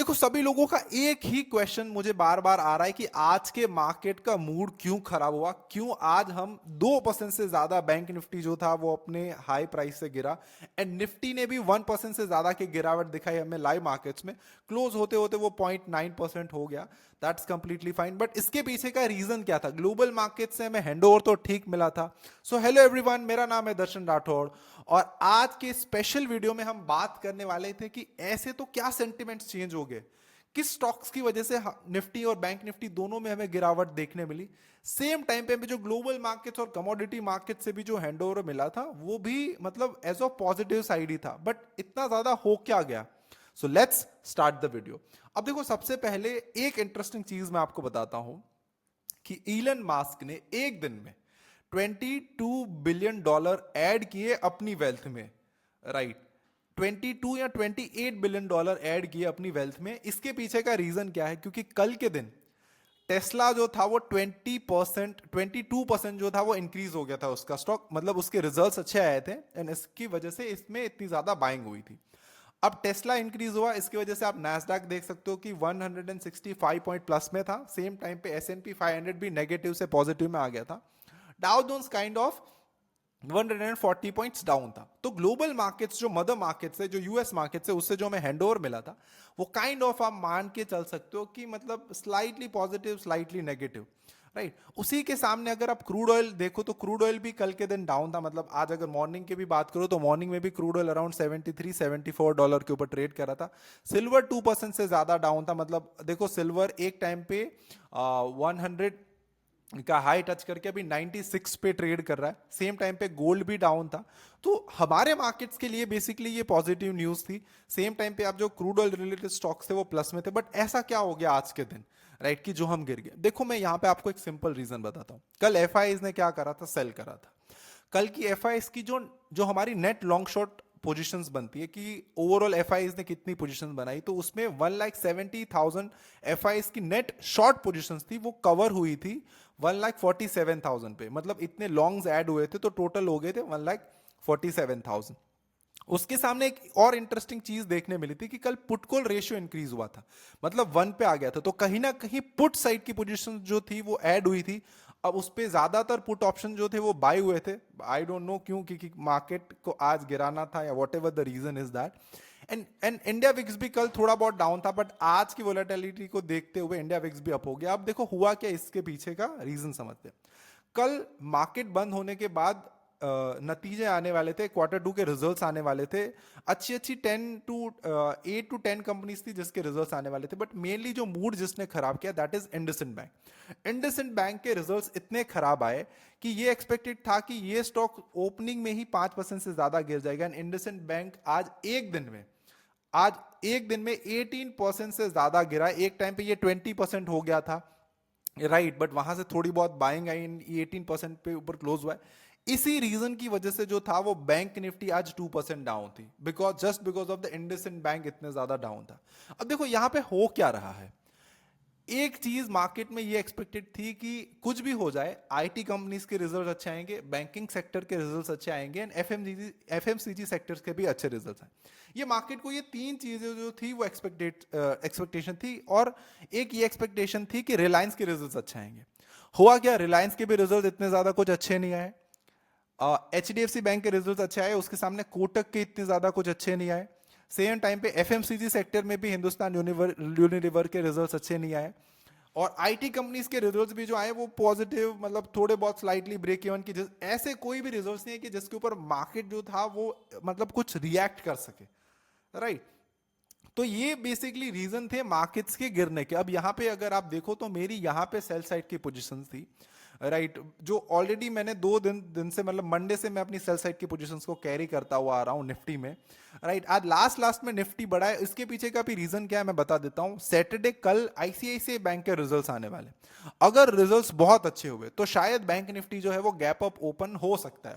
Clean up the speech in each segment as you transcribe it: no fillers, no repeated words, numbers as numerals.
देखो सभी लोगों का एक ही क्वेश्चन मुझे बार बार आ रहा है कि आज के मार्केट का मूड क्यों खराब हुआ, क्यों आज हम 2% से ज्यादा बैंक निफ्टी जो था वो अपने हाई प्राइस से गिरा, एंड निफ्टी ने भी 1% से ज्यादा की गिरावट दिखाई हमें लाइव मार्केट्स में। क्लोज होते होते वो 0.9% हो गया। दैट्स कंप्लीटली फाइन, बट इसके पीछे का रीजन क्या था? ग्लोबल मार्केट से हमें हैंडओवर तो ठीक मिला था। सो हेलो एवरीवन, मेरा नाम है दर्शन राठौड़ और आज के स्पेशल वीडियो में हम बात करने वाले थे कि ऐसे तो क्या सेंटिमेंट्स चेंज हो गए, किस स्टॉक्स की वजह से निफ्टी और बैंक निफ्टी दोनों में हमें गिरावट देखने मिली। सेम टाइम पे जो ग्लोबल मार्केट्स और कमोडिटी मार्केट से भी जो हैंडओवर मिला था वो भी मतलब एज ऑफ पॉजिटिव साइड ही था, बट इतना ज्यादा हो क्या गया? So let's start the video. अब देखो सबसे पहले एक इंटरेस्टिंग चीज मैं आपको बताता हूं कि इलन मास्क ने एक दिन में $22 बिलियन ऐड किए अपनी वेल्थ में। राइट, 22 या $28 बिलियन ऐड किए अपनी वेल्थ में। इसके पीछे का रीजन क्या है? क्योंकि कल के दिन टेस्ला जो था वो 22% जो था वो इंक्रीज हो गया था उसका स्टॉक, मतलब उसके रिजल्ट्स अच्छे आए थे एंड इसकी वजह से इसमें इतनी ज्यादा बाइंग हुई थी। अब टेस्ला इंक्रीज हुआ, इसकी वजह से आप नैस्डैक देख सकते हो कि 165 पॉइंट प्लस में था। सेम टाइम पे S&P 500 भी नेगेटिव से पॉजिटिव में आ गया था। Dow Jones kind of 140 points down था। तो ग्लोबल मार्केट्स जो मदर मार्केट्स है, जो यूएस मार्केट्स है, उससे जो हमें हैंडओवर मिला था वो काइंड ऑफ आप मान के चल सकते हो कि मतलब slightly positive slightly negative. Right, उसी के सामने अगर आप क्रूड ऑयल देखो तो क्रूड ऑयल भी कल के दिन डाउन था। मतलब आज अगर मॉर्निंग की भी बात करो तो मॉर्निंग में भी क्रूड ऑयल अराउंड $73-74 के ऊपर ट्रेड कर रहा था। सिल्वर 2% से ज्यादा डाउन था। मतलब देखो सिल्वर एक टाइम पे 100 का हाई टच करके अभी 96 पे ट्रेड कर रहा है। सेम टाइम पे गोल्ड भी डाउन था। तो हमारे मार्केट्स के लिए बेसिकली ये पॉजिटिव न्यूज थी। सेम टाइम पे आप जो क्रूड ऑयल रिलेटेड स्टॉक्स थे वो प्लस में थे। बट ऐसा क्या हो गया आज के दिन, राइट, कि जो हम गिर गए? देखो मैं यहां पे आपको एक सिंपल रीजन बताता हूं। कल एफ ने क्या करा था? सेल करा था। कल की एफ की जो जो हमारी नेट लॉन्ग शॉर्ट पोजीशंस बनती है कि ओवरऑल एफ ने कितनी पोजीशंस बनाई, तो उसमें 1,70,000 एफ की नेट शॉर्ट पोजीशंस थी, वो कवर हुई थी 1,47,000 पे। मतलब इतने लॉन्ग्स ऐड हुए थे तो टोटल हो गए थे 1,47,000। उसके सामने एक और इंटरेस्टिंग चीज देखने मिली थी कि कल पुट कॉल रेशियो इंक्रीज हुआ था, मतलब 1 पे आ गया था। तो कहीं ना कहीं पुट साइड की पोजीशन जो थी वो ऐड हुई थी। अब उस पे ज्यादातर पुट ऑप्शन जो थे वो बाय हुए थे। आई डोंट नो क्यों, क्योंकि मार्केट को आज गिराना था या whatever the reason is that. And India VIX भी कल थोड़ा बहुत डाउन था, बट आज की वोलेटिलिटी को देखते हुए इंडिया विक्स भी अप हो गया। अब देखो हुआ क्या, इसके पीछे का रीजन समझते हैं। कल मार्केट बंद होने के बाद नतीजे आने वाले थे, Q2 के रिजल्ट्स आने वाले थे। अच्छी अच्छी 8 to 10 कंपनीज थी जिसके रिजल्ट्स आने वाले थे, बट मेनली जो मूड जिसने खराब किया that is IndusInd bank. IndusInd bank के रिजल्ट्स इतने खराब आए कि ये एक्सपेक्टेड था कि ये स्टॉक ओपनिंग में ही 5% से ज्यादा गिर जाएगा। एंड इंडसइंड बैंक आज एक दिन में 18% से ज्यादा गिरा। एक टाइम पे ये 20% हो गया था, राइट, बट वहां से थोड़ी बहुत बाइंग आई, 18% पे ऊपर क्लोज हुआ है। इसी रीजन की वजह से जो था वो बैंक निफ्टी आज 2% डाउन थी, because of the IndusInd bank इतने ज्यादा डाउन था। अब देखो यहां पे हो क्या रहा है। एक चीज मार्केट में ये एक्सपेक्टेड थी कि कुछ भी हो जाए आईटी कंपनीज के रिजल्ट अच्छे आएंगे, बैंकिंग सेक्टर के रिजल्ट्स अच्छे आएंगे एंड एफएमसीजी सेक्टर्स के भी अच्छे रिजल्ट्स आए। ये मार्केट को ये तीन चीजें जो थी वो एक्सपेक्टेशन थी। और एक ये एक्सपेक्टेशन थी कि रिलायंस के रिजल्ट्स अच्छे आएंगे। हुआ क्या? रिलायंस के भी रिजल्ट इतने ज्यादा कुछ अच्छे नहीं आए। HDFC बैंक के रिजल्ट अच्छे आए, उसके सामने कोटक के इतने ज्यादा कुछ अच्छे नहीं आए। सेम टाइम पे एफएमसीजी सेक्टर में भी हिंदुस्तान यूनिलीवर के रिजल्ट्स अच्छे नहीं आए। और आईटी कंपनीज के रिजल्ट्स भी जो आए वो पॉजिटिव, मतलब थोड़े बहुत स्लाइटली ब्रेक इवन की। ऐसे कोई भी रिजल्ट्स नहीं है कि जिसके ऊपर मार्केट जो था वो मतलब कुछ रिएक्ट कर सके, राइट। तो ये बेसिकली रीजन थे मार्केट्स के गिरने के। अब यहां पे अगर आप देखो तो मेरी यहां पे सेल साइड की पोजीशंस थी, राइट, जो ऑलरेडी मैंने 2 दिन से, मतलब मंडे से मैं अपनी सेल साइड की पोजीशंस को कैरी करता हुआ आ रहा हूं निफ्टी में, राइट। आज लास्ट में निफ्टी बढ़ा है। इसके पीछे का भी रीजन क्या है मैं बता देता हूं। सैटरडे कल आईसीआईसीआई बैंक के रिजल्ट्स आने वाले। अगर रिजल्ट्स बहुत अच्छे हुए तो शायद बैंक निफ्टी जो है वो गैप अप ओपन हो सकता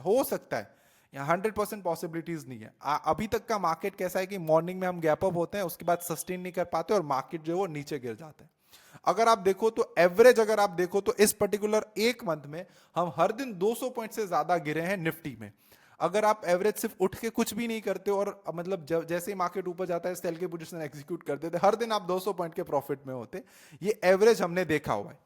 है। यहाँ 100% पॉसिबिलिटीज नहीं है। अभी तक का मार्केट कैसा है कि मॉर्निंग में हम गैप अप होते हैं, उसके बाद सस्टेन नहीं कर पाते और मार्केट जो है वो नीचे गिर जाता है। अगर आप देखो तो एवरेज, अगर आप देखो तो इस पर्टिकुलर एक मंथ में हम हर दिन 200 पॉइंट से ज्यादा गिरे हैं निफ्टी में। अगर आप एवरेज सिर्फ उठ के कुछ भी नहीं करते हो और मतलब जैसे ही मार्केट ऊपर जाता है सेल के पोजीशन एग्जीक्यूट कर देते, हर दिन आप 200 पॉइंट के प्रॉफिट में होते। ये एवरेज हमने देखा हुआ है।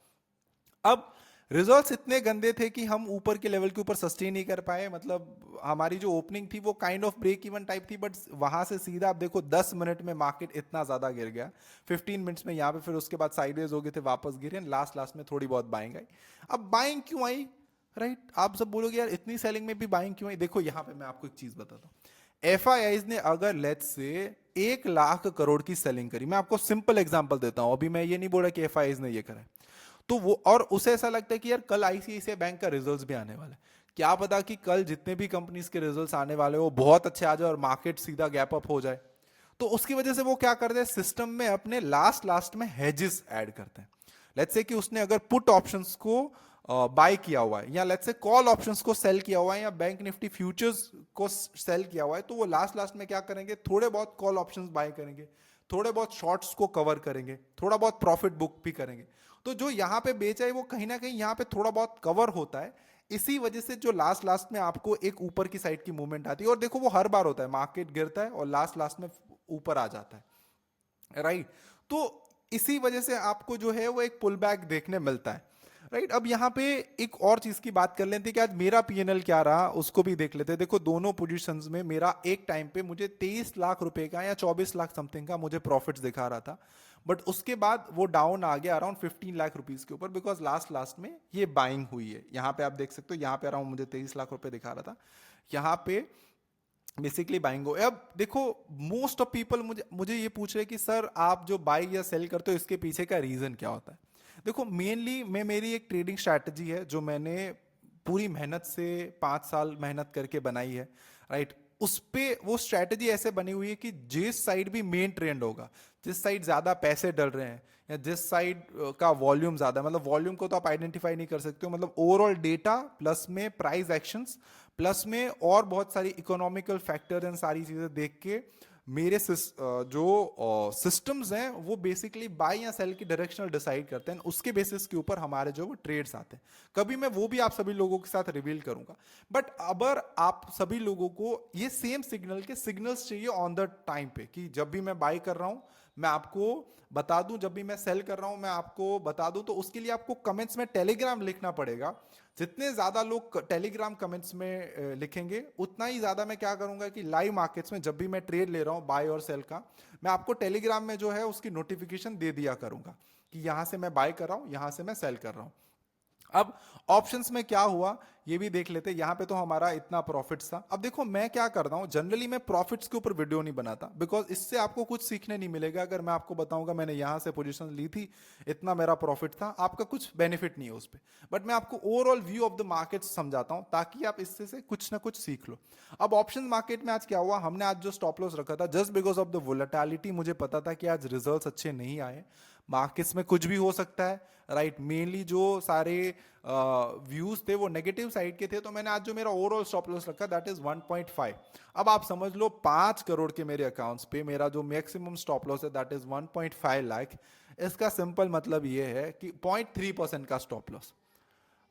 अब रिजल्ट्स इतने गंदे थे कि हम ऊपर के लेवल के ऊपर सस्टेन नहीं कर पाए, मतलब हमारी जो ओपनिंग थी वो kind of break even type थी, बट वहां से सीधा आप देखो 10 मिनट में मार्केट इतना ज्यादा गिर गया, 15 मिनट्स में यहाँ पे, फिर उसके बाद साइडवेज हो गए थे, वापस गिरे, लास्ट लास्ट में थोड़ी बहुत बाइंग आई। अब बाइंग क्यों आई, राइट? आप सब बोलोगे यार इतनी सेलिंग में भी बाइंग क्यों आई? देखो यहाँ पे मैं आपको एक चीज बताता हूँ। एफआईआईज ने अगर लेट्स से 1 लाख करोड़ की सेलिंग करी, मैं आपको सिंपल एग्जांपल देता हूं, अभी मैं ये नहीं बोल रहा कि एफआईआईज ने ये करा है, तो वो, और उसे ऐसा लगता है कि यार कल आईसीआईसीआई बैंक का रिजल्ट्स भी आने वाला है, क्या पता कि कल जितने भी कंपनीज के रिजल्ट्स आने वाले हो बहुत अच्छे आ जाए और मार्केट सीधा गैप अप हो जाए। तो उसकी वजह से वो क्या करते हैं, सिस्टम में अपने लास्ट लास्ट में हेजेस ऐड करते हैं। लेट्स से कि उसने अगर पुट ऑप्शंस को बाय किया हुआ है, या लेट्स से कॉल ऑप्शंस को सेल किया हुआ है, या बैंक निफ्टी फ्यूचर्स को सेल किया हुआ है, तो वो लास्ट लास्ट में क्या करेंगे, थोड़े बहुत कॉल ऑप्शंस बाय करेंगे, थोड़े बहुत शॉर्ट्स को कवर करेंगे, थोड़ा बहुत प्रॉफिट बुक भी करेंगे। तो जो यहां पे बेचा है वो कहीं ना कहीं यहां पे थोड़ा बहुत कवर होता है। इसी वजह से जो लास्ट लास्ट में आपको एक ऊपर की साइड की मूवमेंट आती है, और देखो वो हर बार होता है, मार्केट गिरता है और लास्ट लास्ट में ऊपर आ जाता है, राइट? तो इसी वजह से आपको जो है वो एक पुल बैक देखने मिलता है, राइट? अब यहाँ पे एक और चीज की बात कर लेते हैं कि आज मेरा पीएनएल क्या रहा, उसको भी देख लेते हैं। देखो दोनों पोजीशंस में मेरा एक टाइम पे मुझे 23 लाख रुपए का या 24 लाख समथिंग का मुझे प्रॉफिट्स दिखा रहा था, बट उसके बाद वो डाउन आ गया अराउंड 15 लाख रुपीज के ऊपर, बिकॉज लास्ट लास्ट में ये बाइंग हुई है। यहाँ पे आप देख सकते हो, यहाँ पे अराउंड मुझे 23 लाख रुपए दिखा रहा था, यहाँ पे बेसिकली बाइंग हो। अब देखो मोस्ट ऑफ पीपल मुझे मुझे ये पूछ रहे हैं कि सर आप जो बाई या सेल करते हो इसके पीछे का रीजन क्या होता है? देखो मेनली मैं, मेरी एक ट्रेडिंग स्ट्रैटेजी है जो मैंने पूरी मेहनत से 5 साल मेहनत करके बनाई है, राइट? उस पे वो स्ट्रैटेजी ऐसे बनी हुई है कि जिस साइड भी मेन ट्रेंड होगा, जिस साइड ज्यादा पैसे डल रहे हैं, या जिस साइड का वॉल्यूम ज्यादा, मतलब वॉल्यूम को तो आप आइडेंटिफाई नहीं कर सकते हो, मतलब ओवरऑल डेटा प्लस में प्राइस एक्शंस प्लस में और बहुत सारी इकोनॉमिकल फैक्टर एंड सारी चीजें देख के मेरे जो सिस्टम्स हैं वो बेसिकली बाय या सेल की डायरेक्शनल डिसाइड करते हैं, उसके बेसिस के ऊपर हमारे जो वो ट्रेड्स आते हैं। कभी मैं वो भी आप सभी लोगों के साथ रिवील करूंगा, बट अगर आप सभी लोगों को ये सेम सिग्नल के सिग्नल्स चाहिए ऑन द टाइम पे, कि जब भी मैं बाय कर रहा हूं मैं आपको बता दूं, जब भी मैं सेल कर रहा हूं मैं आपको बता दूं, तो उसके लिए आपको कमेंट्स में टेलीग्राम लिखना पड़ेगा। जितने ज्यादा लोग टेलीग्राम कमेंट्स में लिखेंगे उतना ही ज्यादा मैं क्या करूंगा कि लाइव मार्केट्स में जब भी मैं ट्रेड ले रहा हूं बाय और सेल का, मैं आपको टेलीग्राम में जो है उसकी नोटिफिकेशन दे दिया करूंगा कि यहां से मैं बाय कर रहा हूं, यहां से मैं सेल कर रहा हूं। अब ऑप्शंस में क्या हुआ ये भी देख लेते हैं। यहां पे तो हमारा इतना प्रॉफिट्स था। अब देखो मैं क्या करता हूं, जनरली मैं प्रॉफिट्स के ऊपर वीडियो नहीं बनाता, बिकॉज इससे आपको कुछ सीखने नहीं मिलेगा। अगर मैं आपको बताऊंगा मैंने यहां से पोजीशन ली थी, इतना मेरा प्रॉफिट था, आपका कुछ बेनिफिट नहीं है उस पर। बट मैं आपको overall view of the market समझाता हूं ताकि आप इससे से कुछ ना कुछ सीख लो। अब ऑप्शन मार्केट में आज क्या हुआ, हमने आज जो स्टॉप लॉस रखा था just because of the volatility, मुझे पता था कि आज रिजल्ट्स अच्छे नहीं आए, मार्केट्स में कुछ भी हो सकता है, राइट? मेनली जो सारे व्यूज थे वो नेगेटिव साइड के थे, तो मैंने आज जो मेरा ओवरऑल स्टॉप लॉस रखा दैट इज 1.5। अब आप समझ लो 5 करोड़ के मेरे अकाउंट्स पे मेरा जो मैक्सिमम स्टॉप लॉस है दैट इज 1.5 लाख। इसका सिंपल मतलब ये है कि 0.3% का स्टॉप लॉस,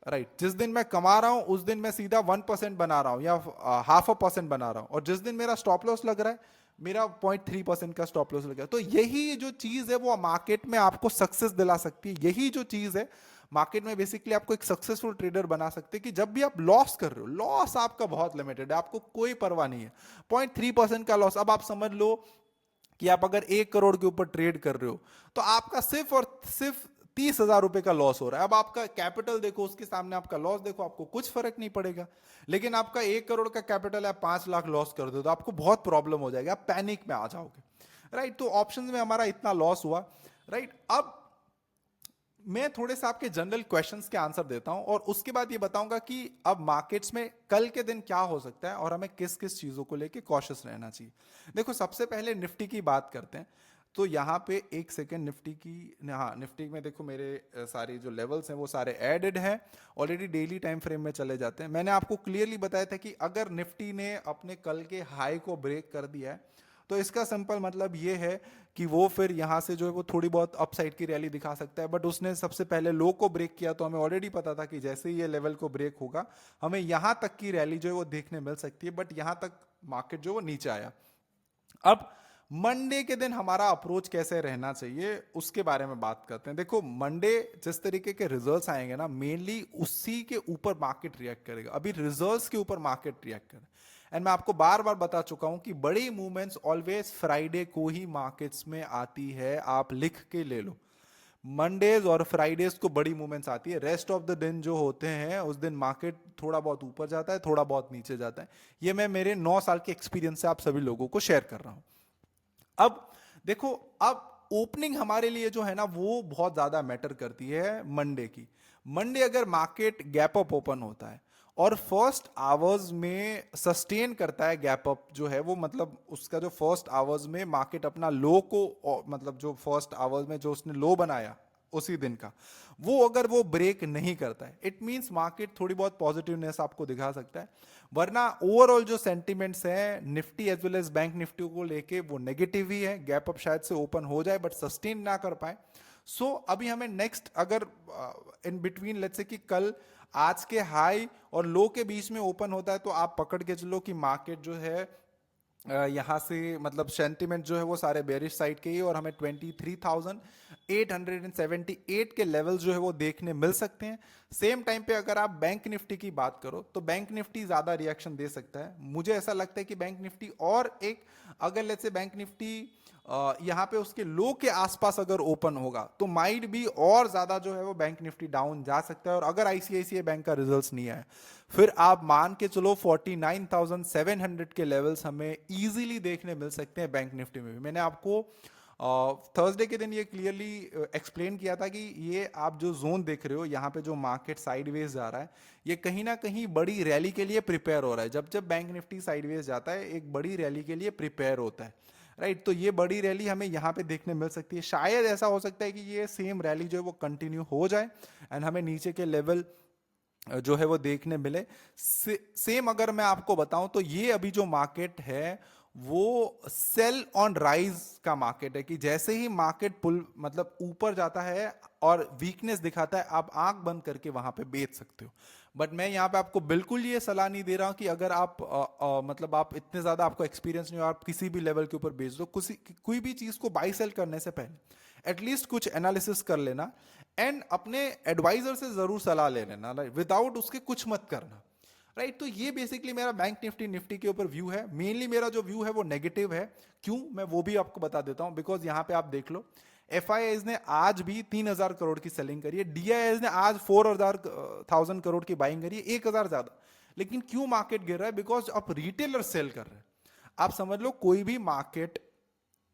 राइट? जिस दिन मैं कमा रहा हूं उस दिन मैं सीधा 1% बना रहा हूं या 0.5% बना रहा हूं, और जिस दिन मेरा स्टॉप लॉस लग रहा है मेरा 0.3% का स्टॉप लॉस लग रहा है। तो यही जो चीज है वो मार्केट में आपको सक्सेस दिला सकती है। यही जो चीज है मार्केट में बेसिकली आपको एक सक्सेसफुल ट्रेडर बना सकते हैं कि जब भी आप लॉस कर रहे हो, लॉस आपका बहुत लिमिटेड है, आपको कोई परवाह नहीं है, 0.3% का लॉस। अब आप समझ लो कि आप अगर 1 करोड़ के ऊपर ट्रेड कर रहे हो तो आपका सिर्फ और सिर्फ 30,000 रुपए का लॉस हो रहा है। अब आपका कैपिटल देखो, उसके सामने आपका लॉस देखो, आपको कुछ फर्क नहीं पड़ेगा। लेकिन आपका 1 करोड़ का कैपिटल है, 5 लाख लॉस कर दो तो आपको बहुत प्रॉब्लम हो जाएगी, आप पैनिक में आ जाओगे, राइट? तो ऑप्शन में हमारा इतना लॉस हुआ, राइट? अब मैं थोड़े से आपके जनरल क्वेश्चंस के आंसर देता हूं और उसके बाद ये बताऊंगा कि अब मार्केट्स में कल के दिन क्या हो सकता है और हमें किस किस चीजों को लेके कॉशियस रहना चाहिए। देखो सबसे पहले निफ्टी की बात करते हैं। तो यहाँ पे एक सेकेंड, निफ्टी की, हाँ निफ्टी में देखो मेरे सारे जो लेवल्स हैं वो सारे एडेड हैं ऑलरेडी, डेली टाइम फ्रेम में चले जाते हैं। मैंने आपको क्लियरली बताया था कि अगर निफ्टी ने अपने कल के हाई को ब्रेक कर दिया है तो इसका सिंपल मतलब ये है कि वो फिर यहाँ से जो है वो थोड़ी बहुत अपसाइड की रैली दिखा सकता है, बट उसने सबसे पहले लो को ब्रेक किया, तो हमें ऑलरेडी पता था कि जैसे ही ये लेवल को ब्रेक होगा हमें यहाँ तक की रैली जो है वो देखने मिल सकती है, बट यहाँ तक मार्केट जो वो नीचे आया। अब मंडे के दिन हमारा अप्रोच कैसे रहना चाहिए उसके बारे में बात करते हैं। देखो मंडे जिस तरीके के रिजल्ट्स आएंगे ना, मेनली उसी के ऊपर मार्केट रिएक्ट करेगा। अभी रिजल्ट्स के ऊपर मार्केट रिएक्ट करे, एंड मैं आपको बार बार बता चुका हूं कि बड़ी मूवमेंट्स ऑलवेज फ्राइडे को ही मार्केट्स में आती है। आप लिख के ले लो, मंडेज और फ्राइडेज को बड़ी मूवमेंट्स आती है। रेस्ट ऑफ द दिन जो होते हैं उस दिन मार्केट थोड़ा बहुत ऊपर जाता है, थोड़ा बहुत नीचे जाता है। ये मैं मेरे 9 साल के एक्सपीरियंस से आप सभी लोगों को शेयर कर रहा हूं। अब देखो, अब ओपनिंग हमारे लिए जो है ना वो बहुत ज्यादा मैटर करती है मंडे की। मंडे अगर मार्केट गैप अप ओपन होता है और फर्स्ट आवर्स में सस्टेन करता है गैप अप जो है वो, मतलब उसका जो फर्स्ट आवर्स में मार्केट अपना लो को, मतलब जो फर्स्ट आवर्स में जो उसने लो बनाया उसी दिन का, वो अगर वो ब्रेक नहीं करता है, इट मींस मार्केट थोड़ी बहुत पॉजिटिवनेस आपको दिखा सकता है। वरना ओवरऑल जो सेंटिमेंट्स है Nifty as well as bank Nifty को लेके वो नेगेटिव ही है। गैप अप शायद से ओपन हो जाए बट सस्टेन ना कर पाए। सो अभी हमें नेक्स्ट अगर इन बिटवीन लेट्स से कि कल आज के हाई और लो के बीच में ओपन होता है, तो आप पकड़ के चलो कि मार्केट जो है यहाँ से मतलब सेंटिमेंट जो है वो सारे बेरिश साइड के ही, और हमें 23,878 के लेवल जो है वो देखने मिल सकते हैं। सेम टाइम पे अगर आप बैंक निफ्टी की बात करो तो बैंक निफ्टी ज्यादा रिएक्शन दे सकता है। मुझे ऐसा लगता है कि बैंक निफ्टी और एक, अगर लेट्स से बैंक निफ्टी यहाँ पे उसके लो के आसपास अगर ओपन होगा तो माइट भी और ज्यादा जो है वो बैंक निफ्टी डाउन जा सकता है। और अगर आईसीआईसीआई बैंक का रिजल्ट्स नहीं आया, फिर आप मान के चलो 49,700 के लेवल्स हमें इजीली देखने मिल सकते हैं बैंक निफ्टी में भी। मैंने आपको थर्सडे के दिन ये क्लियरली एक्सप्लेन किया था कि ये आप जो जोन देख रहे हो यहाँ पे जो मार्केट साइडवेज जा रहा है, ये कहीं ना कहीं बड़ी रैली के लिए प्रिपेयर हो रहा है। जब जब बैंक निफ्टी साइडवेज जाता है एक बड़ी रैली के लिए प्रिपेयर होता है, राइट। तो ये बड़ी रैली हमें यहाँ पे देखने मिल सकती है। शायद ऐसा हो सकता है कि ये सेम रैली जो है वो कंटिन्यू हो जाए एंड हमें नीचे के लेवल जो है वो देखने मिले। सेम अगर मैं आपको बताऊं तो ये अभी जो मार्केट है वो सेल ऑन राइज का मार्केट है, कि जैसे ही मार्केट पुल मतलब ऊपर जाता है और वीकनेस दिखाता है, आप आंख बंद करके वहां पे बेच सकते हो। बट मैं यहाँ पे आपको बिल्कुल ये सलाह नहीं दे रहा हूं कि अगर आप मतलब आप इतने ज्यादा आपको एक्सपीरियंस नहीं हो, आप किसी भी लेवल के ऊपर बेच दो। कोई भी चीज को बाई सेल करने से पहले एटलीस्ट कुछ एनालिसिस कर लेना एंड अपने एडवाइजर से जरूर सलाह ले लेना, विदाउट उसके कुछ मत करना, राइट। तो ये बेसिकली मेरा बैंक निफ्टी के ऊपर व्यू है। मेनली मेरा जो व्यू है वो नेगेटिव है। क्यों, मैं वो भी आपको बता देता हूं। बिकॉज यहां पे आप देख लो, एफआईआईज ने आज भी 3,000 करोड़ की सेलिंग करी है, डीआईआईज ने आज 4,000 करोड़ की बाइंग करी है, 1,000 ज्यादा। लेकिन क्यों मार्केट गिर रहा है? बिकॉज अब रिटेलर सेल कर रहे हैं। आप समझ लो कोई भी मार्केट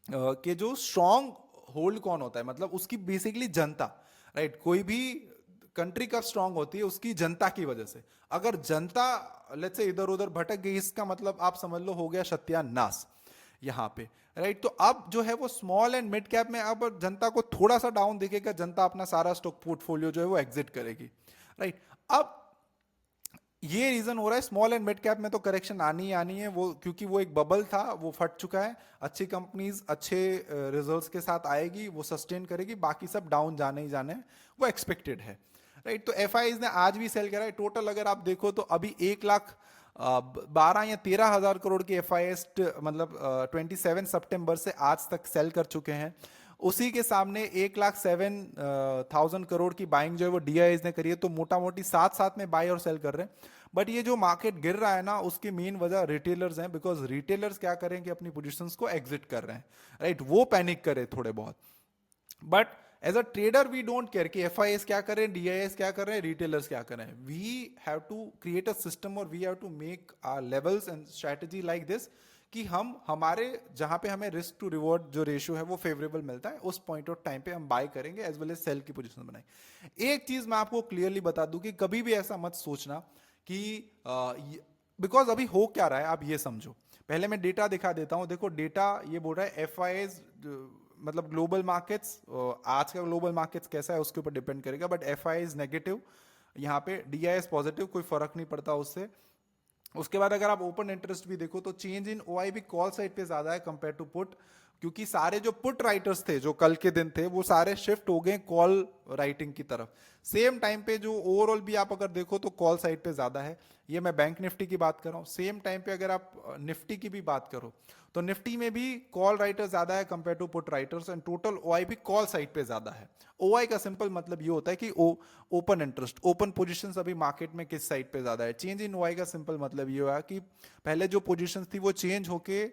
के जो स्ट्रॉन्ग होल्ड कौन होता है, मतलब उसकी बेसिकली जनता, राइट। कोई भी कंट्री कब स्ट्रांग होती है? उसकी जनता की वजह से। अगर जनता लेट्स से इधर उधर भटक गई, इसका मतलब आप समझ लो हो गया सत्यानाश यहां पे, राइट। तो अब जो है वो स्मॉल एंड मिड कैप में अब जनता को थोड़ा सा डाउन दिखेगा, जनता अपना सारा स्टॉक पोर्टफोलियो जो है वो एग्जिट करेगी, राइट। अब ये रीजन हो रहा है स्मॉल एंड मिड कैप में तो करेक्शन आनी ही आनी है, वो क्योंकि वो एक बबल था, वो फट चुका है। अच्छी कंपनीज अच्छे रिजल्ट्स के साथ आएगी, वो सस्टेन करेगी, बाकी सब डाउन जाने ही जाने हैं, वो एक्सपेक्टेड है, राइट। तो एफआईआईज ने आज भी सेल करा है। टोटल अगर आप देखो तो अभी 1,12 या 13,000 करोड़ की एफआईआईज मतलब 27 सितंबर से आज तक सेल कर चुके हैं। उसी के सामने 1,07,000 करोड़ की बाइंग जो है वो डीआईआईज ने करी है। तो मोटा मोटी साथ साथ में बाय और सेल कर रहे हैं। बट ये जो मार्केट गिर रहा है ना, उसकी मेन वजह रिटेलर्स हैं। बिकॉज रिटेलर्स क्या करेंगे, अपनी पोजीशंस को एग्जिट कर रहे हैं, राइट। वो पैनिक करे थोड़े बहुत। But as a trader we don't care कि एफआईएस क्या कर रहे हैं, डीआईएस क्या कर रहे हैं, रिटेलर्स क्या कर रहे हैं। We have to create a system और we have to make our levels and strategy like this कि हम हमारे जहां पे हमें रिस्क टू रिवॉर्ड जो रेशियो है वो फेवरेबल मिलता है, उस पॉइंट ऑफ टाइम पे हम बाय करेंगे एज वेल एज सेल की पोजीशन बनाएंगे। एक चीज मैं आपको क्लियरली बता दूं कि कभी भी ऐसा मत सोचना कि बिकॉज अभी हो क्या रहा है आप ये समझो। पहले मैं डेटा दिखा देता हूं। देखो डेटा ये बोल रहा है एफआईएस मतलब ग्लोबल मार्केट्स, आज का ग्लोबल मार्केट्स कैसा है उसके ऊपर डिपेंड करेगा। बट एफआईआईज नेगेटिव, यहाँ पे डीआईएस पॉजिटिव, कोई फर्क नहीं पड़ता उससे। उसके बाद अगर आप ओपन इंटरेस्ट भी देखो तो चेंज इन ओआई भी कॉल साइड पे ज्यादा है कंपेयर टू पुट, क्योंकि सारे जो पुट राइटर्स थे जो कल के दिन थे वो सारे शिफ्ट हो गए कॉल राइटिंग की तरफ। सेम टाइम पे जो ओवरऑल भी आप अगर देखो तो कॉल साइड पे ज्यादा है। ये मैं बैंक निफ्टी की बात कर रहा हूँ। सेम टाइम पे अगर आप निफ्टी की भी बात करो तो निफ्टी में भी कॉल राइटर ज्यादा है compare to put writers, and total OI भी कॉल साइड पे ज्यादा है। ओआई का सिंपल मतलब ये होता है कि ओपन इंटरेस्ट, ओपन पोजीशन अभी मार्केट में किस साइड पे ज्यादा है। चेंज इन ओआई का सिंपल मतलब ये हुआ कि पहले जो पोजीशन थी वो चेंज होके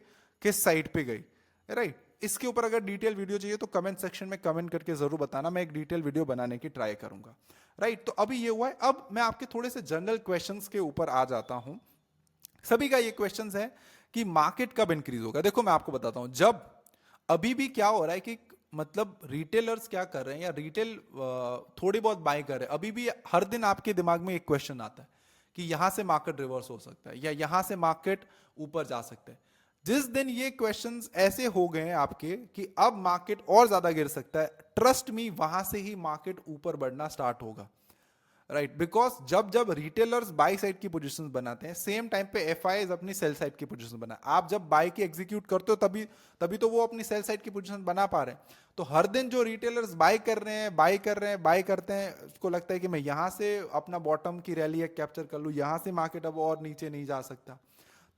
किस साइड पे गई, राइट। इसके ऊपर अगर डिटेल वीडियो चाहिए तो कमेंट सेक्शन में कमेंट करके जरूर बताना, मैं एक डिटेल वीडियो बनाने की ट्राई करूंगा, राइट। तो अभी ये हुआ है। अब मैं आपके थोड़े से जनरल क्वेश्चंस के ऊपर आ जाता हूं। सभी का ये क्वेश्चंस है कि मार्केट कब इंक्रीज होगा। देखो मैं आपको बताता हूं, जब अभी भी क्या हो रहा है कि मतलब रिटेलर्स क्या कर रहे हैं या रिटेल थोड़ी बहुत बाय कर रहे हैं। अभी भी हर दिन आपके दिमाग में एक क्वेश्चन आता है कि यहां से मार्केट रिवर्स हो सकता है या यहां से मार्केट ऊपर जा सकता है। जिस दिन ये क्वेश्चंस ऐसे हो गए हैं आपके कि अब मार्केट और ज्यादा गिर सकता है, ट्रस्ट मी वहां से ही मार्केट ऊपर बढ़ना स्टार्ट होगा, राइट। बिकॉज जब जब रिटेलर्स बाई साइड की पोजीशंस बनाते हैं, सेम टाइम पे एफआईज अपनी सेल साइड की पोजीशन बना, आप जब बाई की एग्जीक्यूट करते हो तभी तभी तो वो अपनी सेल साइड की पोजीशन बना पा रहे हैं। तो हर दिन जो रिटेलर्स बाई कर रहे हैं, बाई कर रहे हैं, बाई करते हैं, उसको लगता है कि मैं यहां से अपना बॉटम की रैली कैप्चर कर लूं, यहां से मार्केट अब और नीचे नहीं जा सकता,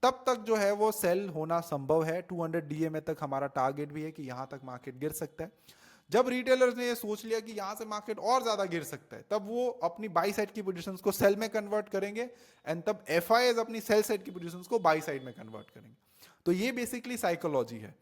तब तक जो है वो सेल होना संभव है। 200 डीएमए तक हमारा टारगेट भी है कि यहां तक मार्केट गिर सकता है। जब रिटेलर्स ने ये सोच लिया कि यहां से मार्केट और ज्यादा गिर सकता है, तब वो अपनी बाई साइड की पोजीशंस को सेल में कन्वर्ट करेंगे, एंड तब एफआईएस अपनी सेल साइड की पोजीशंस को बाई साइड में कन्वर्ट करेंगे। तो ये बेसिकली साइकोलॉजी है।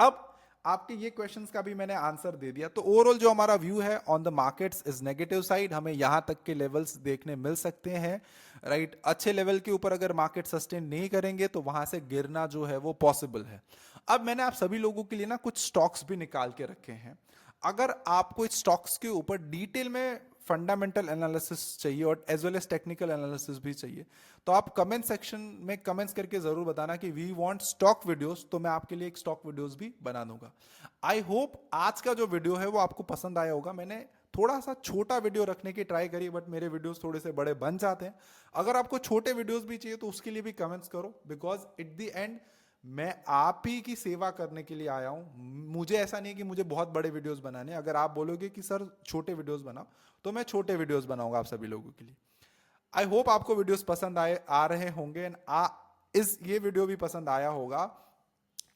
अब आपके ये क्वेश्चंस का भी मैंने आंसर दे दिया। तो ओवरऑल जो हमारा व्यू है on the markets is negative side, हमें यहां तक के लेवल्स देखने मिल सकते हैं, राइट। अच्छे लेवल के ऊपर अगर मार्केट सस्टेन नहीं करेंगे तो वहां से गिरना जो है वो पॉसिबल है। अब मैंने आप सभी लोगों के लिए ना कुछ स्टॉक्स भी निकाल के रखे हैं। अगर आपको इस स्टॉक्स के ऊपर डिटेल में फंडामेंटल एनालिसिस चाहिए और as well as technical analysis भी चाहिए, तो आप कमेंट सेक्शन में कमेंट्स करके जरूर बताना कि वी वांट स्टॉक वीडियोस, तो मैं आपके लिए एक स्टॉक वीडियोस भी बना दूंगा। आई होप आज का जो वीडियो है वो आपको पसंद आया होगा। मैंने थोड़ा सा छोटा वीडियो रखने की ट्राई करी, बट मेरे वीडियोस थोड़े से बड़े बन जाते हैं। अगर आपको छोटे वीडियोस भी चाहिए तो उसके लिए भी कमेंट्स करो, बिकॉज एट द एंड मैं आप ही की सेवा करने के लिए आया हूं। मुझे ऐसा नहीं है कि मुझे बहुत बड़े वीडियोस बनाने, अगर आप बोलोगे कि सर छोटे वीडियोस बनाओ तो मैं छोटे वीडियोस बनाऊंगा आप सभी लोगों के लिए। आई होप आपको वीडियोस पसंद आ रहे होंगे, एंड इस ये वीडियो भी पसंद आया होगा।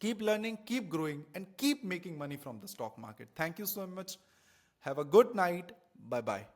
Keep learning, keep growing and keep making money from the stock market. Thank you so much, have a good night, bye bye.